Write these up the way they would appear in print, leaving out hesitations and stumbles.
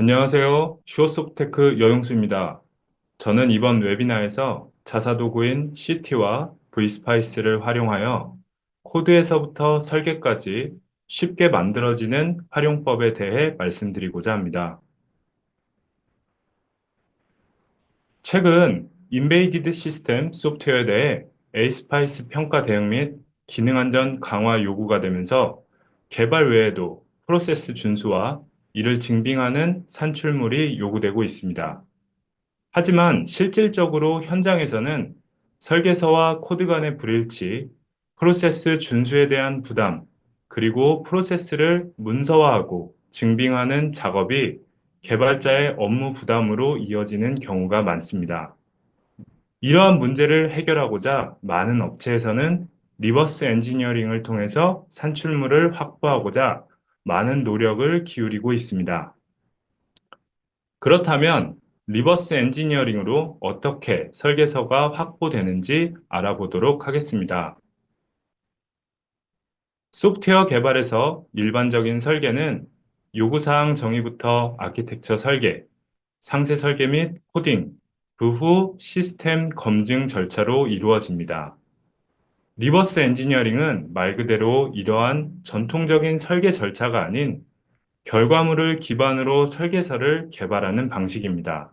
안녕하세요. 슈어소프테크 여용수입니다. 저는 이번 웨비나에서 자사도구인 CT와 vSpice를 활용하여 코드에서부터 설계까지 쉽게 만들어지는 활용법에 대해 말씀드리고자 합니다. 최근 인베이디드 시스템 소프트웨어에 대해 에이스파이스 평가 대응 및 기능 안전 강화 요구가 되면서 개발 외에도 프로세스 준수와 이를 증빙하는 산출물이 요구되고 있습니다. 하지만 실질적으로 현장에서는 설계서와 코드 간의 불일치, 프로세스 준수에 대한 부담, 그리고 프로세스를 문서화하고 증빙하는 작업이 개발자의 업무 부담으로 이어지는 경우가 많습니다. 이러한 문제를 해결하고자 많은 업체에서는 리버스 엔지니어링을 통해서 산출물을 확보하고자 많은 노력을 기울이고 있습니다. 그렇다면 리버스 엔지니어링으로 어떻게 설계서가 확보되는지 알아보도록 하겠습니다. 소프트웨어 개발에서 일반적인 설계는 요구사항 정의부터 아키텍처 설계, 상세 설계 및 코딩, 그 후 시스템 검증 절차로 이루어집니다. 리버스 엔지니어링은 말 그대로 이러한 전통적인 설계 절차가 아닌 결과물을 기반으로 설계서를 개발하는 방식입니다.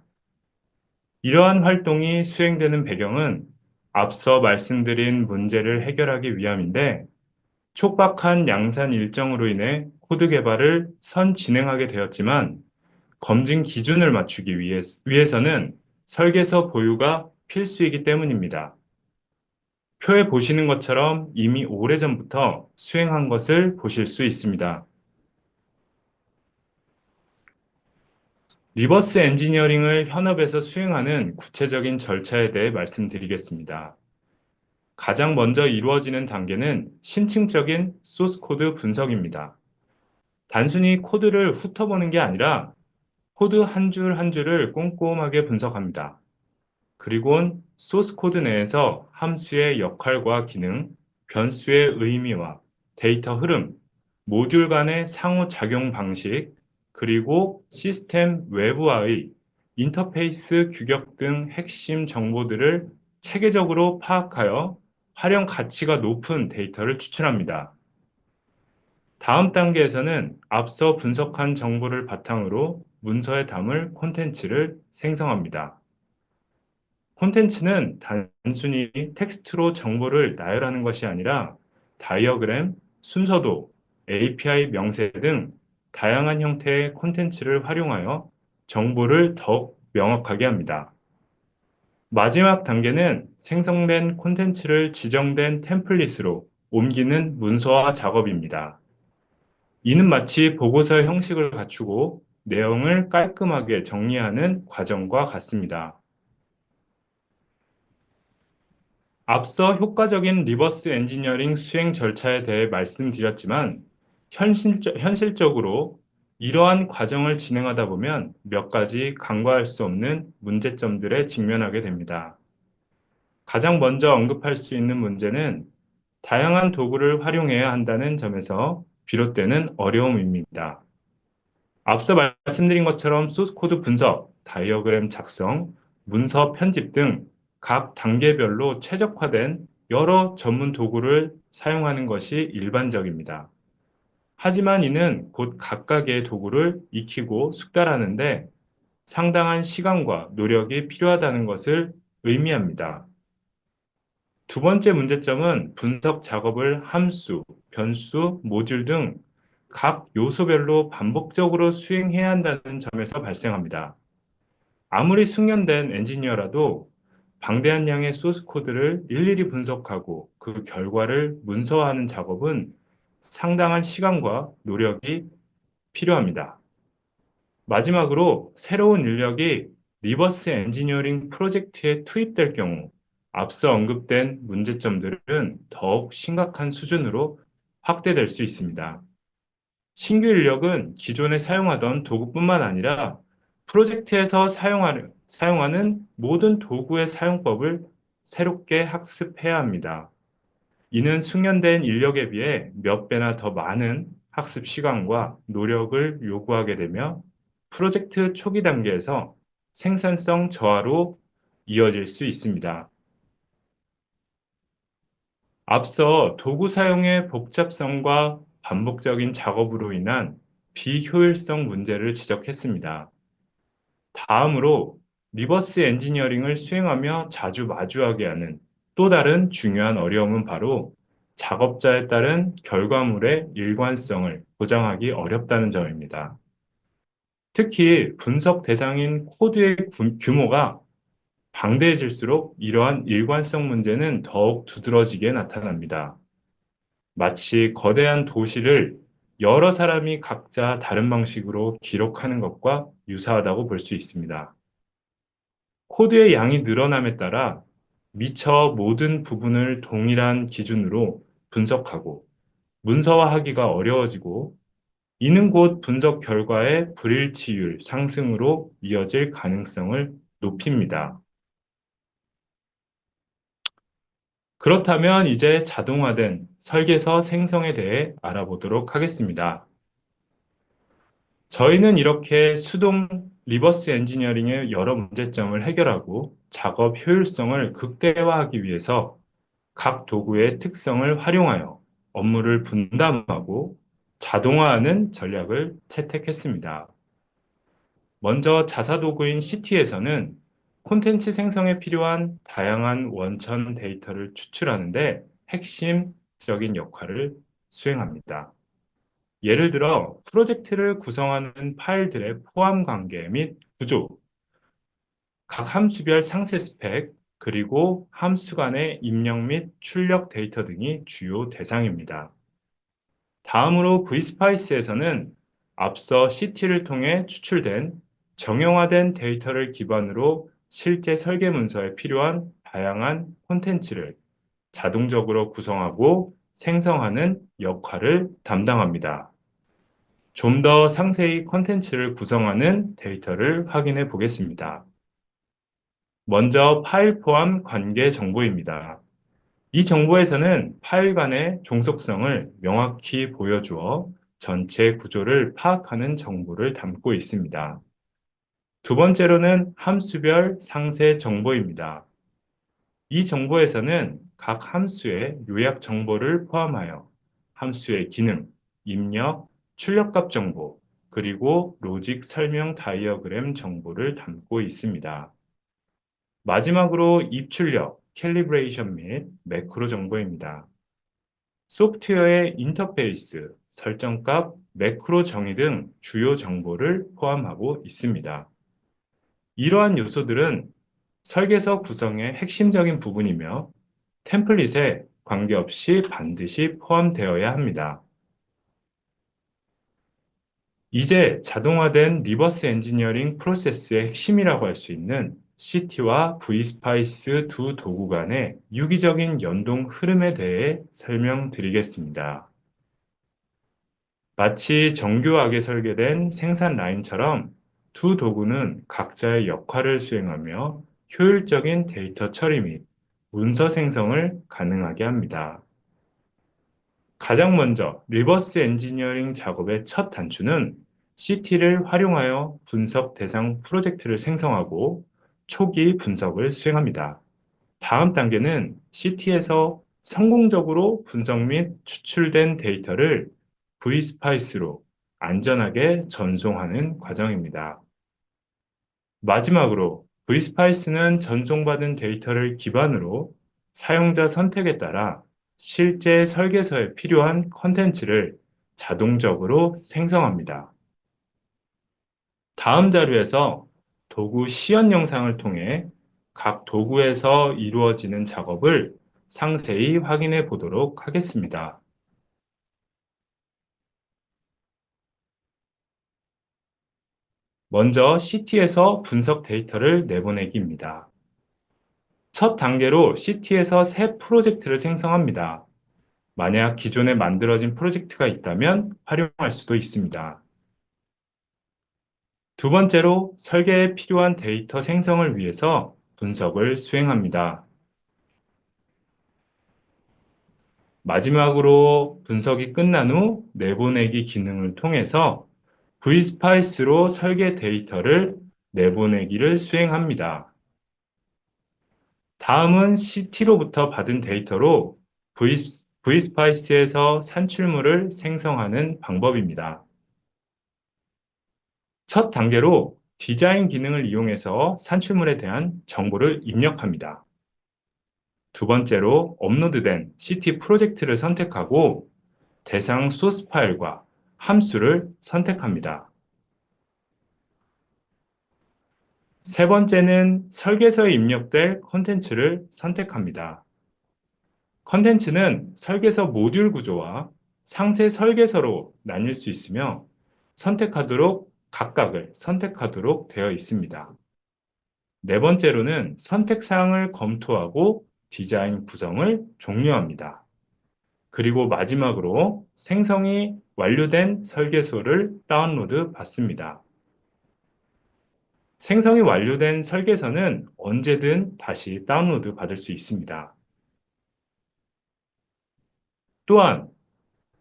이러한 활동이 수행되는 배경은 앞서 말씀드린 문제를 해결하기 위함인데, 촉박한 양산 일정으로 인해 코드 개발을 선진행하게 되었지만, 검증 기준을 맞추기 위해서는 설계서 보유가 필수이기 때문입니다. 표에 보시는 것처럼 이미 오래전부터 수행한 것을 보실 수 있습니다. 리버스 엔지니어링을 현업에서 수행하는 구체적인 절차에 대해 말씀드리겠습니다. 가장 먼저 이루어지는 단계는 심층적인 소스 코드 분석입니다. 단순히 코드를 훑어보는 게 아니라 코드 한 줄 한 줄을 꼼꼼하게 분석합니다. 그리고 소스 코드 내에서 함수의 역할과 기능, 변수의 의미와 데이터 흐름, 모듈 간의 상호작용 방식, 그리고 시스템 외부와의 인터페이스 규격 등 핵심 정보들을 체계적으로 파악하여 활용 가치가 높은 데이터를 추출합니다. 다음 단계에서는 앞서 분석한 정보를 바탕으로 문서에 담을 콘텐츠를 생성합니다. 콘텐츠는 단순히 텍스트로 정보를 나열하는 것이 아니라 다이어그램, 순서도, API 명세 등 다양한 형태의 콘텐츠를 활용하여 정보를 더욱 명확하게 합니다. 마지막 단계는 생성된 콘텐츠를 지정된 템플릿으로 옮기는 문서화 작업입니다. 이는 마치 보고서 형식을 갖추고 내용을 깔끔하게 정리하는 과정과 같습니다. 앞서 효과적인 리버스 엔지니어링 수행 절차에 대해 말씀드렸지만 현실적으로 이러한 과정을 진행하다 보면 몇 가지 간과할 수 없는 문제점들에 직면하게 됩니다. 가장 먼저 언급할 수 있는 문제는 다양한 도구를 활용해야 한다는 점에서 비롯되는 어려움입니다. 앞서 말씀드린 것처럼 소스 코드 분석, 다이어그램 작성, 문서 편집 등 각 단계별로 최적화된 여러 전문 도구를 사용하는 것이 일반적입니다. 하지만 이는 곧 각각의 도구를 익히고 숙달하는데 상당한 시간과 노력이 필요하다는 것을 의미합니다. 두 번째 문제점은 분석 작업을 함수, 변수, 모듈 등 각 요소별로 반복적으로 수행해야 한다는 점에서 발생합니다. 아무리 숙련된 엔지니어라도 방대한 양의 소스 코드를 일일이 분석하고 그 결과를 문서화하는 작업은 상당한 시간과 노력이 필요합니다. 마지막으로 새로운 인력이 리버스 엔지니어링 프로젝트에 투입될 경우 앞서 언급된 문제점들은 더욱 심각한 수준으로 확대될 수 있습니다. 신규 인력은 기존에 사용하던 도구뿐만 아니라 프로젝트에서 사용하는 모든 도구의 사용법을 새롭게 학습해야 합니다. 이는 숙련된 인력에 비해 몇 배나 더 많은 학습 시간과 노력을 요구하게 되며 프로젝트 초기 단계에서 생산성 저하로 이어질 수 있습니다. 앞서 도구 사용의 복잡성과 반복적인 작업으로 인한 비효율성 문제를 지적했습니다. 다음으로 리버스 엔지니어링을 수행하며 자주 마주하게 하는 또 다른 중요한 어려움은 바로 작업자에 따른 결과물의 일관성을 보장하기 어렵다는 점입니다. 특히 분석 대상인 코드의 규모가 방대해질수록 이러한 일관성 문제는 더욱 두드러지게 나타납니다. 마치 거대한 도시를 여러 사람이 각자 다른 방식으로 기록하는 것과 유사하다고 볼 수 있습니다. 코드의 양이 늘어남에 따라 미처 모든 부분을 동일한 기준으로 분석하고 문서화하기가 어려워지고 이는 곧 분석 결과의 불일치율 상승으로 이어질 가능성을 높입니다. 그렇다면 이제 자동화된 설계서 생성에 대해 알아보도록 하겠습니다. 저희는 이렇게 수동 리버스 엔지니어링의 여러 문제점을 해결하고 작업 효율성을 극대화하기 위해서 각 도구의 특성을 활용하여 업무를 분담하고 자동화하는 전략을 채택했습니다. 먼저 자사 도구인 CT에서는 콘텐츠 생성에 필요한 다양한 원천 데이터를 추출하는데 핵심적인 역할을 수행합니다. 예를 들어 프로젝트를 구성하는 파일들의 포함 관계 및 구조, 각 함수별 상세 스펙, 그리고 함수 간의 입력 및 출력 데이터 등이 주요 대상입니다. 다음으로 vSpice에서는 앞서 CT를 통해 추출된 정형화된 데이터를 기반으로 실제 설계 문서에 필요한 다양한 콘텐츠를 자동적으로 구성하고 생성하는 역할을 담당합니다. 좀 더 상세히 콘텐츠를 구성하는 데이터를 확인해 보겠습니다. 먼저 파일 포함 관계 정보입니다. 이 정보에서는 파일 간의 종속성을 명확히 보여주어 전체 구조를 파악하는 정보를 담고 있습니다. 두 번째로는 함수별 상세 정보입니다. 이 정보에서는 각 함수의 요약 정보를 포함하여 함수의 기능, 입력, 출력값 정보, 그리고 로직 설명 다이어그램 정보를 담고 있습니다. 마지막으로 입출력, 캘리브레이션 및 매크로 정보입니다. 소프트웨어의 인터페이스, 설정값, 매크로 정의 등 주요 정보를 포함하고 있습니다. 이러한 요소들은 설계서 구성의 핵심적인 부분이며 템플릿에 관계없이 반드시 포함되어야 합니다. 이제 자동화된 리버스 엔지니어링 프로세스의 핵심이라고 할 수 있는 CT와 vSpice 두 도구 간의 유기적인 연동 흐름에 대해 설명드리겠습니다. 마치 정교하게 설계된 생산 라인처럼 두 도구는 각자의 역할을 수행하며 효율적인 데이터 처리 및 문서 생성을 가능하게 합니다. 가장 먼저 리버스 엔지니어링 작업의 첫 단추는 CT를 활용하여 분석 대상 프로젝트를 생성하고 초기 분석을 수행합니다. 다음 단계는 CT에서 성공적으로 분석 및 추출된 데이터를 vSpice로 안전하게 전송하는 과정입니다. 마지막으로 vSpice는 전송받은 데이터를 기반으로 사용자 선택에 따라 실제 설계서에 필요한 컨텐츠를 자동적으로 생성합니다. 다음 자료에서 도구 시연 영상을 통해 각 도구에서 이루어지는 작업을 상세히 확인해 보도록 하겠습니다. 먼저 CT에서 분석 데이터를 내보내기입니다. 첫 단계로 CT에서 새 프로젝트를 생성합니다. 만약 기존에 만들어진 프로젝트가 있다면 활용할 수도 있습니다. 두 번째로 설계에 필요한 데이터 생성을 위해서 분석을 수행합니다. 마지막으로 분석이 끝난 후 내보내기 기능을 통해서 vSpice로 설계 데이터를 내보내기를 수행합니다. 다음은 CT로부터 받은 데이터로 vSpice에서 산출물을 생성하는 방법입니다. 첫 단계로 디자인 기능을 이용해서 산출물에 대한 정보를 입력합니다. 두 번째로 업로드된 CT 프로젝트를 선택하고 대상 소스 파일과 함수를 선택합니다. 세 번째는 설계서에 입력될 컨텐츠를 선택합니다. 컨텐츠는 설계서 모듈 구조와 상세 설계서로 나뉠 수 있으며 각각을 선택하도록 되어 있습니다. 네 번째로는 선택 사항을 검토하고 디자인 구성을 종료합니다. 그리고 마지막으로 생성이 완료된 설계서를 다운로드 받습니다. 생성이 완료된 설계서는 언제든 다시 다운로드 받을 수 있습니다. 또한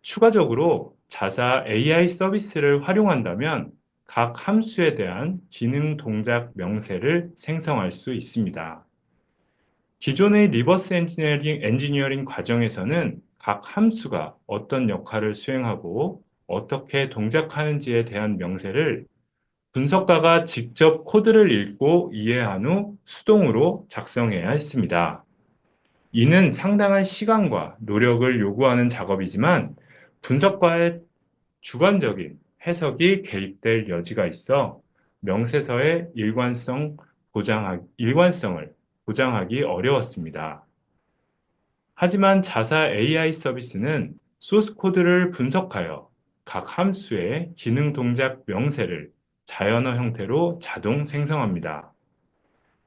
추가적으로 자사 AI 서비스를 활용한다면 각 함수에 대한 기능 동작 명세를 생성할 수 있습니다. 기존의 리버스 엔지니어링 과정에서는 각 함수가 어떤 역할을 수행하고 어떻게 동작하는지에 대한 명세를 분석가가 직접 코드를 읽고 이해한 후 수동으로 작성해야 했습니다. 이는 상당한 시간과 노력을 요구하는 작업이지만 분석가의 주관적인 해석이 개입될 여지가 있어 명세서의 일관성을 보장하기 어려웠습니다. 하지만 자사 AI 서비스는 소스 코드를 분석하여 각 함수의 기능 동작 명세를 자연어 형태로 자동 생성합니다.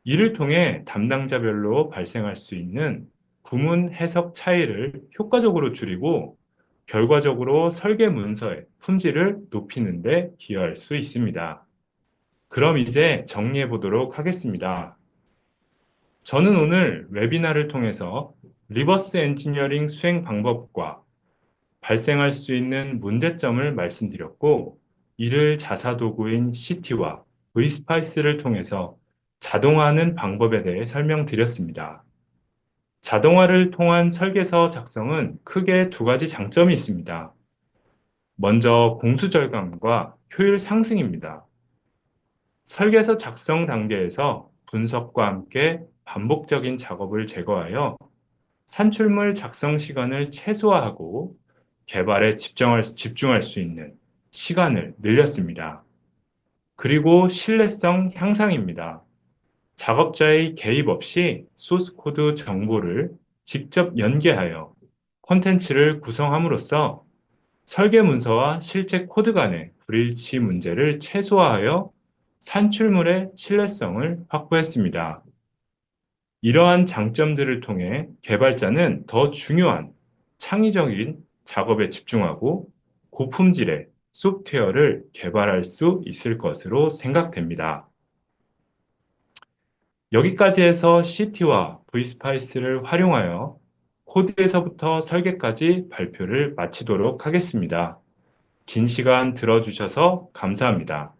이를 통해 담당자별로 발생할 수 있는 구문 해석 차이를 효과적으로 줄이고 결과적으로 설계 문서의 품질을 높이는 데 기여할 수 있습니다. 그럼 이제 정리해 보도록 하겠습니다. 저는 오늘 웨비나를 통해서 리버스 엔지니어링 수행 방법과 발생할 수 있는 문제점을 말씀드렸고, 이를 자사 도구인 CT와 vSpice를 통해서 자동화하는 방법에 대해 설명드렸습니다. 자동화를 통한 설계서 작성은 크게 두 가지 장점이 있습니다. 먼저 공수 절감과 효율 상승입니다. 설계서 작성 단계에서 분석과 함께 반복적인 작업을 제거하여 산출물 작성 시간을 최소화하고 개발에 집중할 수 있는 시간을 늘렸습니다. 그리고 신뢰성 향상입니다. 작업자의 개입 없이 소스 코드 정보를 직접 연계하여 콘텐츠를 구성함으로써 설계 문서와 실제 코드 간의 불일치 문제를 최소화하여 산출물의 신뢰성을 확보했습니다. 이러한 장점들을 통해 개발자는 더 중요한 창의적인 작업에 집중하고 고품질의 소프트웨어를 개발할 수 있을 것으로 생각됩니다. 여기까지 해서 CT와 vSpice를 활용하여 코드에서부터 설계까지 발표를 마치도록 하겠습니다. 긴 시간 들어주셔서 감사합니다.